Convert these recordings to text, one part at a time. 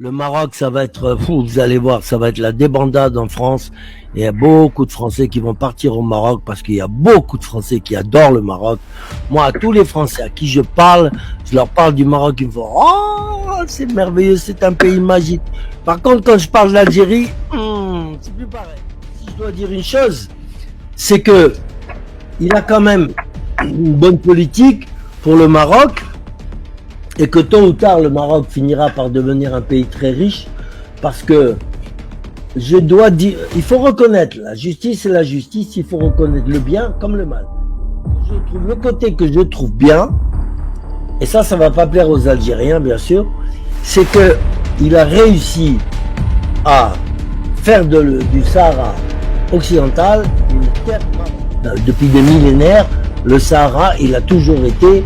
Le Maroc, ça va être fou, vous allez voir, ça va être la débandade en France. Il y a beaucoup de Français qui vont partir au Maroc parce qu'il y a beaucoup de Français qui adorent le Maroc. Moi, à tous les Français à qui je parle, je leur parle du Maroc, ils me font «Oh, c'est merveilleux, c'est un pays magique». Par contre, quand je parle de l'Algérie, c'est plus pareil. Si je dois dire une chose, c'est que il a quand même une bonne politique pour le Maroc, et que tôt ou tard le Maroc finira par devenir un pays très riche, parce que je dois dire, il faut reconnaître la justice, c'est la justice, il faut reconnaître le bien comme le mal. Je trouve le côté que je trouve bien, et ça va pas plaire aux Algériens bien sûr, c'est que il a réussi à faire du Sahara occidental une terre marocaine. Depuis des millénaires, le Sahara, il a toujours été,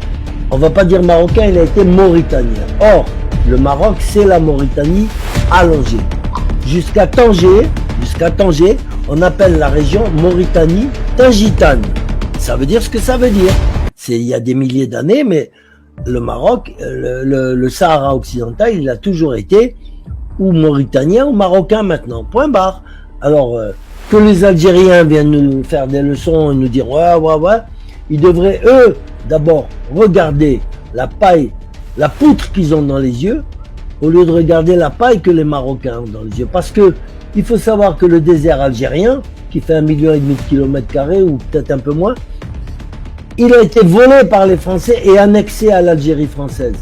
on va pas dire marocain, il a été mauritanien. Or, le Maroc, c'est la Mauritanie allongée. Jusqu'à Tanger, on appelle la région Mauritanie Tingitane. Ça veut dire ce que ça veut dire. Il y a des milliers d'années, mais le Maroc, le Sahara occidental, il a toujours été ou mauritanien ou marocain maintenant. Point barre. Alors, que les Algériens viennent nous faire des leçons et nous dire ouais, ils devraient eux d'abord regarder la paille, la poutre qu'ils ont dans les yeux, au lieu de regarder la paille que les Marocains ont dans les yeux. Parce que il faut savoir que le désert algérien, qui fait 1,5 million de kilomètres carrés ou peut-être un peu moins, il a été volé par les Français et annexé à l'Algérie française.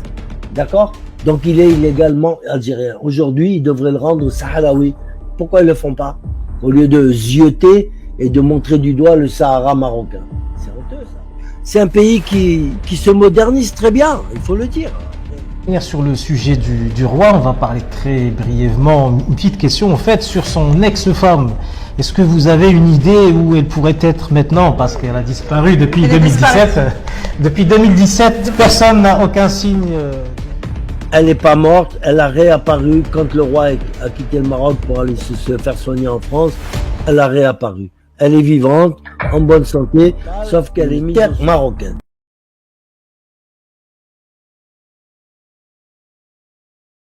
D'accord? Donc il est illégalement algérien. Aujourd'hui, ils devraient le rendre sahraoui. Pourquoi ils le font pas? Au lieu de zioter et de montrer du doigt le Sahara marocain. C'est honteux ça. C'est un pays qui se modernise très bien, il faut le dire. Sur le sujet du roi, on va parler très brièvement, une petite question en fait sur son ex-femme. Est-ce que vous avez une idée où elle pourrait être maintenant, parce qu'elle a disparu depuis 2017. Depuis 2017, personne n'a aucun signe. Elle n'est pas morte, elle a réapparu quand le roi a quitté le Maroc pour aller se faire soigner en France. Elle a réapparu. Elle est vivante, en bonne santé, sauf qu'elle est marocaine.